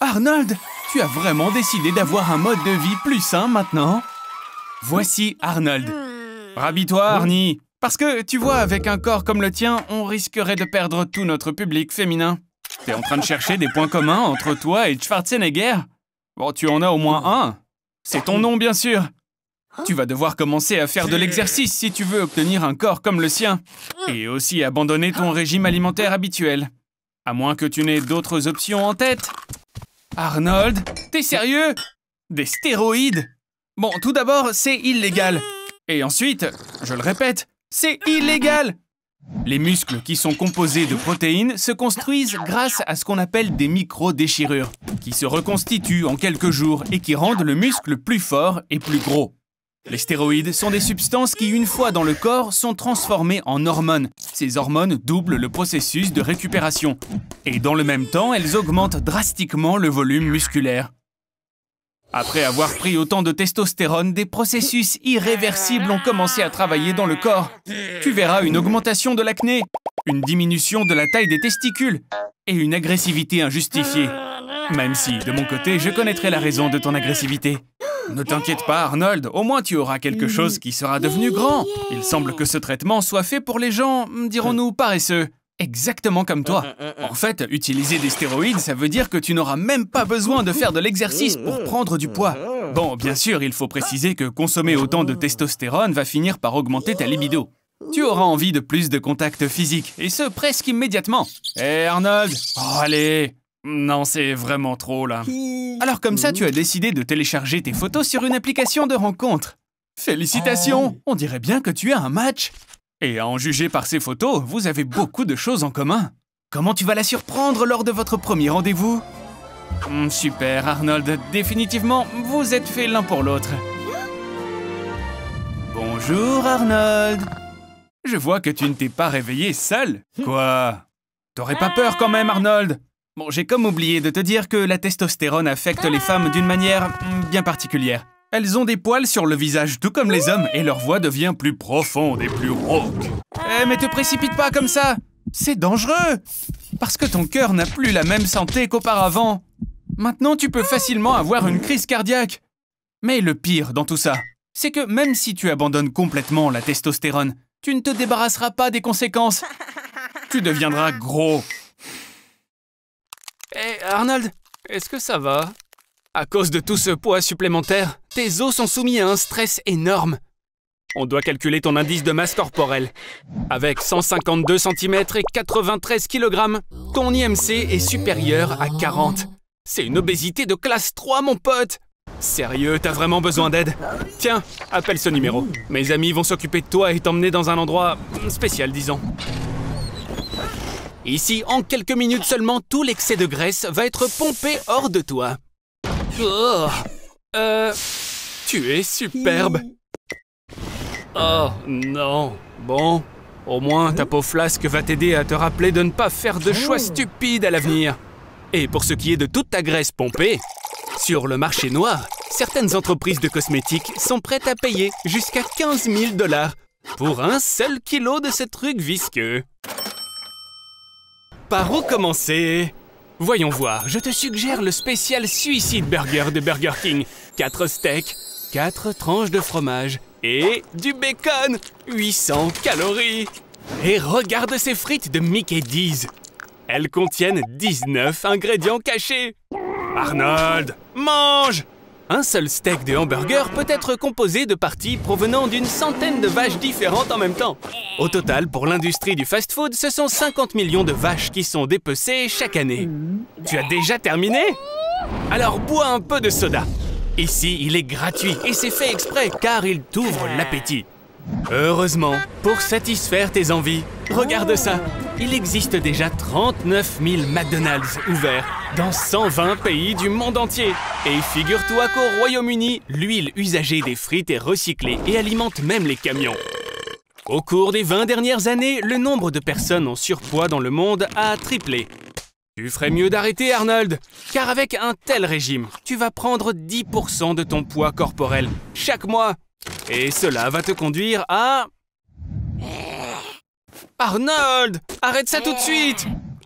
Arnold, tu as vraiment décidé d'avoir un mode de vie plus sain maintenant? Voici Arnold. Rhabille-toi, Arnie. Parce que, tu vois, avec un corps comme le tien, on risquerait de perdre tout notre public féminin. T'es en train de chercher des points communs entre toi et Schwarzenegger? Bon, tu en as au moins un. C'est ton nom, bien sûr. Tu vas devoir commencer à faire de l'exercice si tu veux obtenir un corps comme le sien. Et aussi abandonner ton régime alimentaire habituel. À moins que tu n'aies d'autres options en tête. Arnold, t'es sérieux? Des stéroïdes? Bon, tout d'abord, c'est illégal. Et ensuite, je le répète, c'est illégal! Les muscles qui sont composés de protéines se construisent grâce à ce qu'on appelle des micro-déchirures, qui se reconstituent en quelques jours et qui rendent le muscle plus fort et plus gros. Les stéroïdes sont des substances qui, une fois dans le corps, sont transformées en hormones. Ces hormones doublent le processus de récupération. Et dans le même temps, elles augmentent drastiquement le volume musculaire. Après avoir pris autant de testostérone, des processus irréversibles ont commencé à travailler dans le corps. Tu verras une augmentation de l'acné, une diminution de la taille des testicules et une agressivité injustifiée. Même si, de mon côté, je connaîtrai la raison de ton agressivité. Ne t'inquiète pas, Arnold, au moins tu auras quelque chose qui sera devenu grand. Il semble que ce traitement soit fait pour les gens, dirons-nous, paresseux. Exactement comme toi. En fait, utiliser des stéroïdes, ça veut dire que tu n'auras même pas besoin de faire de l'exercice pour prendre du poids. Bon, bien sûr, il faut préciser que consommer autant de testostérone va finir par augmenter ta libido. Tu auras envie de plus de contact physique, et ce, presque immédiatement. Hé, Arnold! Oh, allez! Non, c'est vraiment trop, là. Alors comme ça, tu as décidé de télécharger tes photos sur une application de rencontre. Félicitations! On dirait bien que tu as un match. Et à en juger par ces photos, vous avez beaucoup de choses en commun. Comment tu vas la surprendre lors de votre premier rendez-vous? Super, Arnold. Définitivement, vous êtes faits l'un pour l'autre. Bonjour, Arnold. Je vois que tu ne t'es pas réveillé seul. Quoi? T'aurais pas peur quand même, Arnold? Bon, j'ai comme oublié de te dire que la testostérone affecte les femmes d'une manière bien particulière. Elles ont des poils sur le visage, tout comme les hommes, et leur voix devient plus profonde et plus rauque. Eh, mais te précipite pas comme ça! C'est dangereux! Parce que ton cœur n'a plus la même santé qu'auparavant. Maintenant, tu peux facilement avoir une crise cardiaque. Mais le pire dans tout ça, c'est que même si tu abandonnes complètement la testostérone, tu ne te débarrasseras pas des conséquences. Tu deviendras gros. Hé, Arnold, est-ce que ça va? À cause de tout ce poids supplémentaire, tes os sont soumis à un stress énorme. On doit calculer ton indice de masse corporelle. Avec 152 cm et 93 kg, ton IMC est supérieur à 40. C'est une obésité de classe 3, mon pote. Sérieux, t'as vraiment besoin d'aide? Tiens, appelle ce numéro. Mes amis vont s'occuper de toi et t'emmener dans un endroit spécial, disons. Ici, en quelques minutes seulement, tout l'excès de graisse va être pompé hors de toi. Oh, tu es superbe. Oh non. Bon, au moins ta peau flasque va t'aider à te rappeler de ne pas faire de choix stupides à l'avenir. Et pour ce qui est de toute ta graisse pompée, sur le marché noir, certaines entreprises de cosmétiques sont prêtes à payer jusqu'à 15 000 $ pour un seul kilo de ce truc visqueux. Par où commencer? Voyons voir, je te suggère le spécial Suicide Burger de Burger King. 4 steaks, 4 tranches de fromage et du bacon. 800 calories. Et regarde ces frites de Mickey D's. Elles contiennent 19 ingrédients cachés. Arnold, mange! Un seul steak de hamburger peut être composé de parties provenant d'une centaine de vaches différentes en même temps. Au total, pour l'industrie du fast-food, ce sont 50 millions de vaches qui sont dépecées chaque année. Tu as déjà terminé? Alors bois un peu de soda. Ici, il est gratuit et c'est fait exprès car il t'ouvre l'appétit. Heureusement, pour satisfaire tes envies, regarde ça. Il existe déjà 39 000 McDonald's ouverts dans 120 pays du monde entier. Et figure-toi qu'au Royaume-Uni, l'huile usagée des frites est recyclée et alimente même les camions. Au cours des 20 dernières années, le nombre de personnes en surpoids dans le monde a triplé. Tu ferais mieux d'arrêter, Arnold, car avec un tel régime, tu vas prendre 10% de ton poids corporel chaque mois. Et cela va te conduire à... Arnold, arrête ça tout de suite!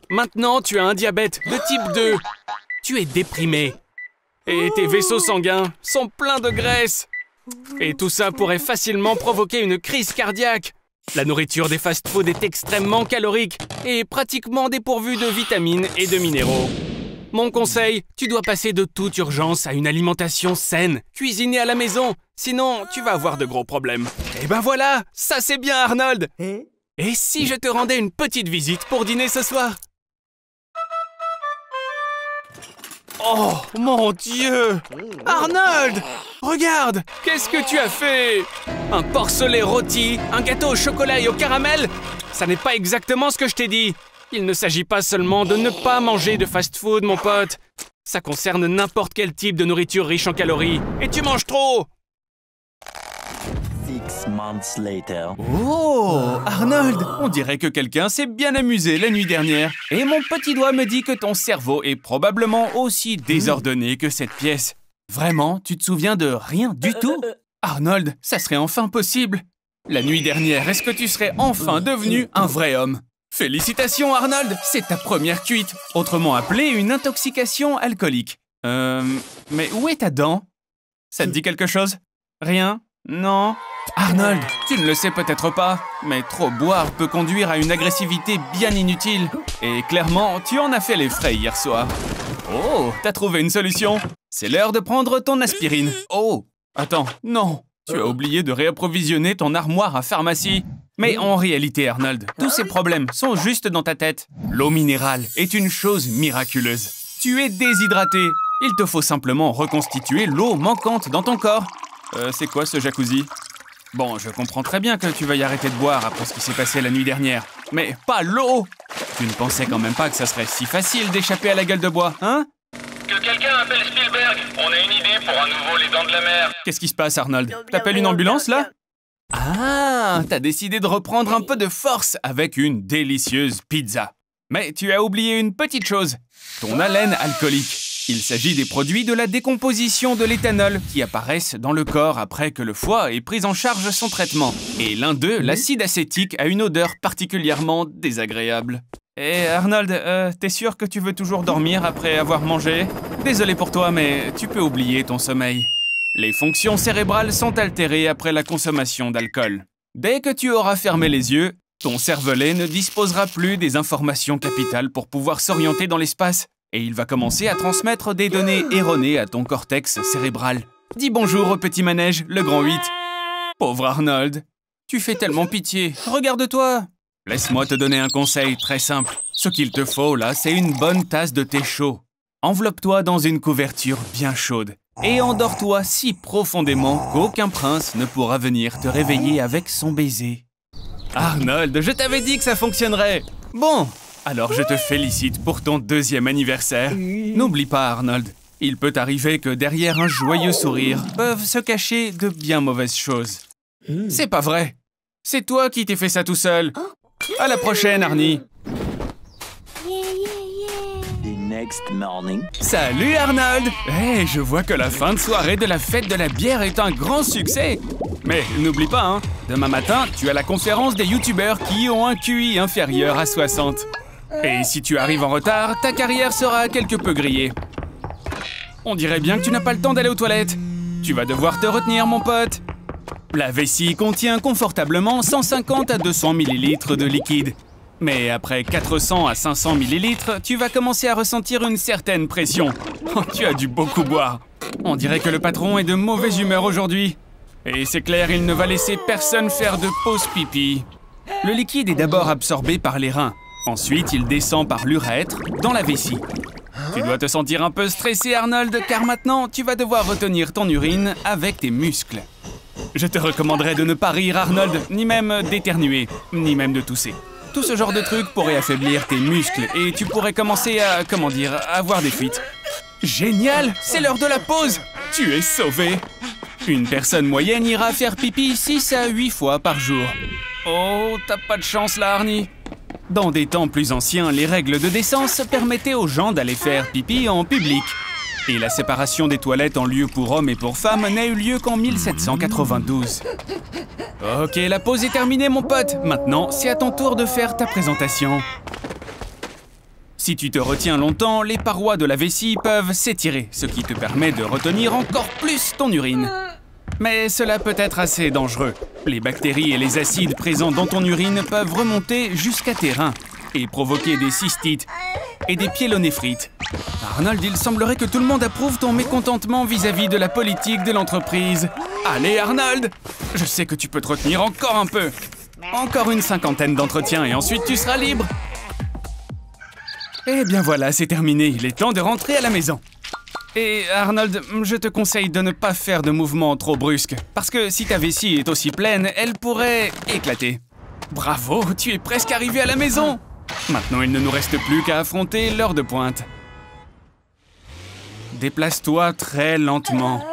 Maintenant, tu as un diabète de type 2. tu es déprimé. Et tes vaisseaux sanguins sont pleins de graisse. Et tout ça pourrait facilement provoquer une crise cardiaque. La nourriture des fast-foods est extrêmement calorique et pratiquement dépourvue de vitamines et de minéraux. Mon conseil, tu dois passer de toute urgence à une alimentation saine, cuisinée à la maison. Sinon, tu vas avoir de gros problèmes. Et ben voilà, ça c'est bien Arnold. Et si je te rendais une petite visite pour dîner ce soir? Oh, mon Dieu! Arnold! Regarde! Qu'est-ce que tu as fait? Un porcelet rôti, un gâteau au chocolat et au caramel? Ça n'est pas exactement ce que je t'ai dit. Il ne s'agit pas seulement de ne pas manger de fast-food, mon pote. Ça concerne n'importe quel type de nourriture riche en calories. Et tu manges trop! 6 months later. Oh, Arnold, on dirait que quelqu'un s'est bien amusé la nuit dernière. Et mon petit doigt me dit que ton cerveau est probablement aussi désordonné que cette pièce. Vraiment, tu te souviens de rien du tout? Arnold, ça serait enfin possible. La nuit dernière, est-ce que tu serais enfin devenu un vrai homme? Félicitations, Arnold, c'est ta première cuite, autrement appelée une intoxication alcoolique. Mais où est ta dent? Ça te dit quelque chose? Rien? Non? Arnold, tu ne le sais peut-être pas, mais trop boire peut conduire à une agressivité bien inutile. Et clairement, tu en as fait les frais hier soir. Oh, t'as trouvé une solution? C'est l'heure de prendre ton aspirine. Oh, attends, non, tu as oublié de réapprovisionner ton armoire à pharmacie. Mais en réalité, Arnold, tous ces problèmes sont juste dans ta tête. L'eau minérale est une chose miraculeuse. Tu es déshydraté. Il te faut simplement reconstituer l'eau manquante dans ton corps. C'est quoi ce jacuzzi? Bon, je comprends très bien que tu veuilles arrêter de boire après ce qui s'est passé la nuit dernière. Mais pas l'eau! Tu ne pensais quand même pas que ça serait si facile d'échapper à la gueule de bois, hein? Que quelqu'un appelle Spielberg. On a une idée pour un nouveau Les Dents de la Mer. Qu'est-ce qui se passe, Arnold? T'appelles une ambulance, là? Ah, t'as décidé de reprendre un peu de force avec une délicieuse pizza. Mais tu as oublié une petite chose. Ton haleine alcoolique. Il s'agit des produits de la décomposition de l'éthanol qui apparaissent dans le corps après que le foie ait pris en charge son traitement. Et l'un d'eux, l'acide acétique, a une odeur particulièrement désagréable. Eh Arnold, t'es sûr que tu veux toujours dormir après avoir mangé? Désolé pour toi, mais tu peux oublier ton sommeil. Les fonctions cérébrales sont altérées après la consommation d'alcool. Dès que tu auras fermé les yeux, ton cervelet ne disposera plus des informations capitales pour pouvoir s'orienter dans l'espace. Et il va commencer à transmettre des données erronées à ton cortex cérébral. Dis bonjour au petit manège, le grand 8. Pauvre Arnold, tu fais tellement pitié, regarde-toi. Laisse-moi te donner un conseil très simple. Ce qu'il te faut là, c'est une bonne tasse de thé chaud. Enveloppe-toi dans une couverture bien chaude. Et endors-toi si profondément qu'aucun prince ne pourra venir te réveiller avec son baiser. Arnold, je t'avais dit que ça fonctionnerait. Bon. Alors je te félicite pour ton 2e anniversaire. N'oublie pas, Arnold, il peut arriver que derrière un joyeux sourire peuvent se cacher de bien mauvaises choses. C'est pas vrai. C'est toi qui t'es fait ça tout seul. À la prochaine, Arnie. The next morning. Salut, Arnold. Hey, je vois que la fin de soirée de la fête de la bière est un grand succès. Mais n'oublie pas, hein, demain matin, tu as la conférence des youtubeurs qui ont un QI inférieur à 60. Et si tu arrives en retard, ta carrière sera quelque peu grillée. On dirait bien que tu n'as pas le temps d'aller aux toilettes. Tu vas devoir te retenir, mon pote. La vessie contient confortablement 150 à 200 ml de liquide. Mais après 400 à 500 ml, tu vas commencer à ressentir une certaine pression. Oh, tu as dû beaucoup boire. On dirait que le patron est de mauvaise humeur aujourd'hui. Et c'est clair, il ne va laisser personne faire de pause pipi. Le liquide est d'abord absorbé par les reins. Ensuite, il descend par l'urètre dans la vessie. Tu dois te sentir un peu stressé, Arnold, car maintenant, tu vas devoir retenir ton urine avec tes muscles. Je te recommanderais de ne pas rire, Arnold, ni même d'éternuer, ni même de tousser. Tout ce genre de trucs pourrait affaiblir tes muscles et tu pourrais commencer à, avoir des fuites. Génial, c'est l'heure de la pause. Tu es sauvé. Une personne moyenne ira faire pipi 6 à 8 fois par jour. Oh, t'as pas de chance là, Arnie. Dans des temps plus anciens, les règles de décence permettaient aux gens d'aller faire pipi en public. Et la séparation des toilettes en lieu pour hommes et pour femmes n'a eu lieu qu'en 1792. Ok, la pause est terminée, mon pote. Maintenant, c'est à ton tour de faire ta présentation. Si tu te retiens longtemps, les parois de la vessie peuvent s'étirer, ce qui te permet de retenir encore plus ton urine. Mais cela peut être assez dangereux. Les bactéries et les acides présents dans ton urine peuvent remonter jusqu'à tes reins et provoquer des cystites et des pyélonéphrites. Arnold, il semblerait que tout le monde approuve ton mécontentement vis-à-vis de la politique de l'entreprise. Allez, Arnold! Je sais que tu peux te retenir encore un peu. Encore une 50aine d'entretiens et ensuite tu seras libre. Eh bien voilà, c'est terminé. Il est temps de rentrer à la maison. Et Arnold, je te conseille de ne pas faire de mouvements trop brusques, parce que si ta vessie est aussi pleine, elle pourrait éclater. Bravo, tu es presque arrivé à la maison! Maintenant, il ne nous reste plus qu'à affronter l'heure de pointe. Déplace-toi très lentement.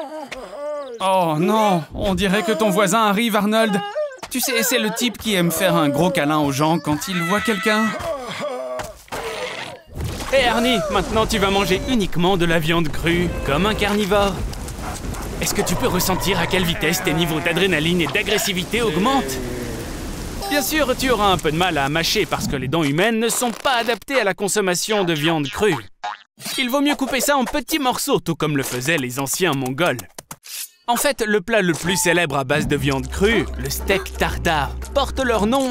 Oh non, on dirait que ton voisin arrive, Arnold. Tu sais, c'est le type qui aime faire un gros câlin aux gens quand il voit quelqu'un. Hé Arnie, maintenant tu vas manger uniquement de la viande crue, comme un carnivore. Est-ce que tu peux ressentir à quelle vitesse tes niveaux d'adrénaline et d'agressivité augmentent? Bien sûr, tu auras un peu de mal à mâcher parce que les dents humaines ne sont pas adaptées à la consommation de viande crue. Il vaut mieux couper ça en petits morceaux, tout comme le faisaient les anciens Mongols. En fait, le plat le plus célèbre à base de viande crue, le steak tartare, porte leur nom.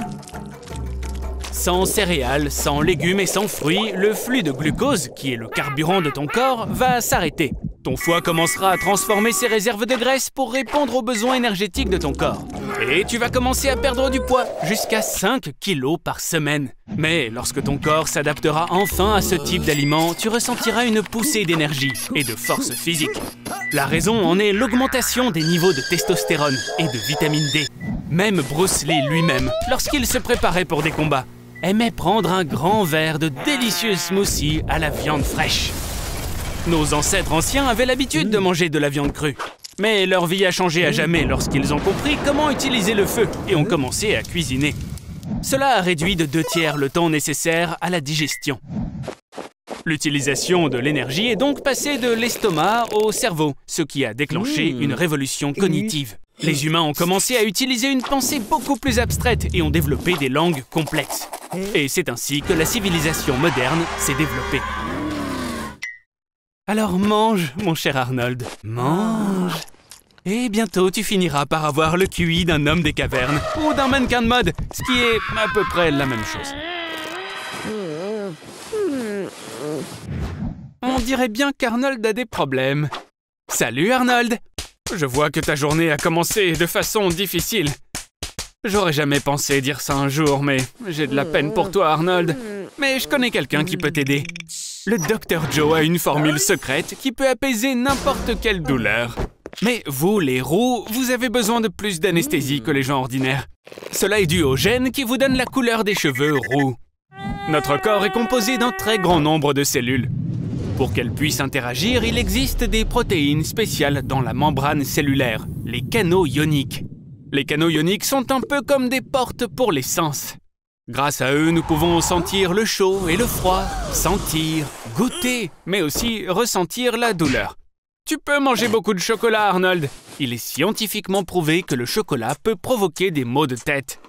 Sans céréales, sans légumes et sans fruits, le flux de glucose, qui est le carburant de ton corps, va s'arrêter. Ton foie commencera à transformer ses réserves de graisse pour répondre aux besoins énergétiques de ton corps. Et tu vas commencer à perdre du poids, jusqu'à 5 kilos par semaine. Mais lorsque ton corps s'adaptera enfin à ce type d'aliment, tu ressentiras une poussée d'énergie et de force physique. La raison en est l'augmentation des niveaux de testostérone et de vitamine D. Même Bruce Lee lui-même, lorsqu'il se préparait pour des combats, aimait prendre un grand verre de délicieux smoothie à la viande fraîche. Nos ancêtres anciens avaient l'habitude de manger de la viande crue. Mais leur vie a changé à jamais lorsqu'ils ont compris comment utiliser le feu et ont commencé à cuisiner. Cela a réduit de 2/3 le temps nécessaire à la digestion. L'utilisation de l'énergie est donc passée de l'estomac au cerveau, ce qui a déclenché une révolution cognitive. Les humains ont commencé à utiliser une pensée beaucoup plus abstraite et ont développé des langues complexes. Et c'est ainsi que la civilisation moderne s'est développée. Alors mange, mon cher Arnold, mange. Et bientôt tu finiras par avoir le QI d'un homme des cavernes ou d'un mannequin de mode, ce qui est à peu près la même chose. On dirait bien qu'Arnold a des problèmes. Salut Arnold! Je vois que ta journée a commencé de façon difficile. J'aurais jamais pensé dire ça un jour, mais j'ai de la peine pour toi, Arnold. Mais je connais quelqu'un qui peut t'aider. Le Dr Joe a une formule secrète qui peut apaiser n'importe quelle douleur. Mais vous, les roux, vous avez besoin de plus d'anesthésie que les gens ordinaires. Cela est dû aux gènes qui vous donnent la couleur des cheveux roux. Notre corps est composé d'un très grand nombre de cellules. Pour qu'elles puissent interagir, il existe des protéines spéciales dans la membrane cellulaire, les canaux ioniques. Les canaux ioniques sont un peu comme des portes pour les sens. Grâce à eux, nous pouvons sentir le chaud et le froid, sentir, goûter, mais aussi ressentir la douleur. Tu peux manger beaucoup de chocolat, Arnold. Il est scientifiquement prouvé que le chocolat peut provoquer des maux de tête.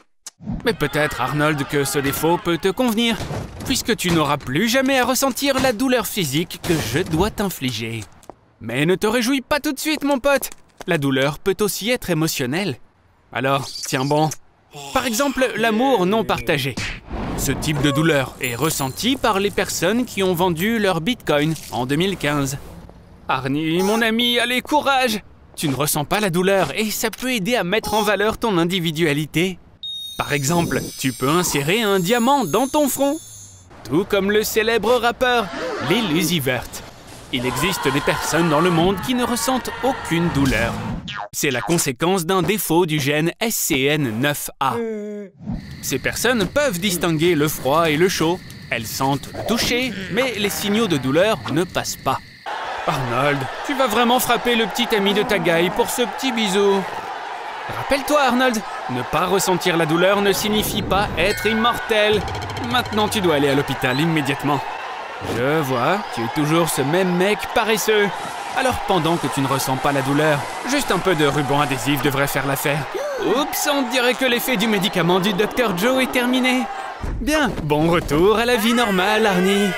Mais peut-être, Arnold, que ce défaut peut te convenir, puisque tu n'auras plus jamais à ressentir la douleur physique que je dois t'infliger. Mais ne te réjouis pas tout de suite, mon pote. La douleur peut aussi être émotionnelle. Alors, tiens bon. Par exemple, l'amour non partagé. Ce type de douleur est ressenti par les personnes qui ont vendu leur Bitcoin en 2015. Arnie, mon ami, allez, courage! Tu ne ressens pas la douleur et ça peut aider à mettre en valeur ton individualité. Par exemple, tu peux insérer un diamant dans ton front. Tout comme le célèbre rappeur Lil Uzi Vert. Il existe des personnes dans le monde qui ne ressentent aucune douleur. C'est la conséquence d'un défaut du gène SCN9A. Ces personnes peuvent distinguer le froid et le chaud. Elles sentent le toucher, mais les signaux de douleur ne passent pas. Arnold, tu vas vraiment frapper le petit ami de ta gaille pour ce petit bisou. Rappelle-toi, Arnold, ne pas ressentir la douleur ne signifie pas être immortel. Maintenant, tu dois aller à l'hôpital immédiatement. Je vois, tu es toujours ce même mec paresseux. Alors, pendant que tu ne ressens pas la douleur, juste un peu de ruban adhésif devrait faire l'affaire. Oups, on dirait que l'effet du médicament du Dr Joe est terminé. Bien, bon retour à la vie normale, Arnie.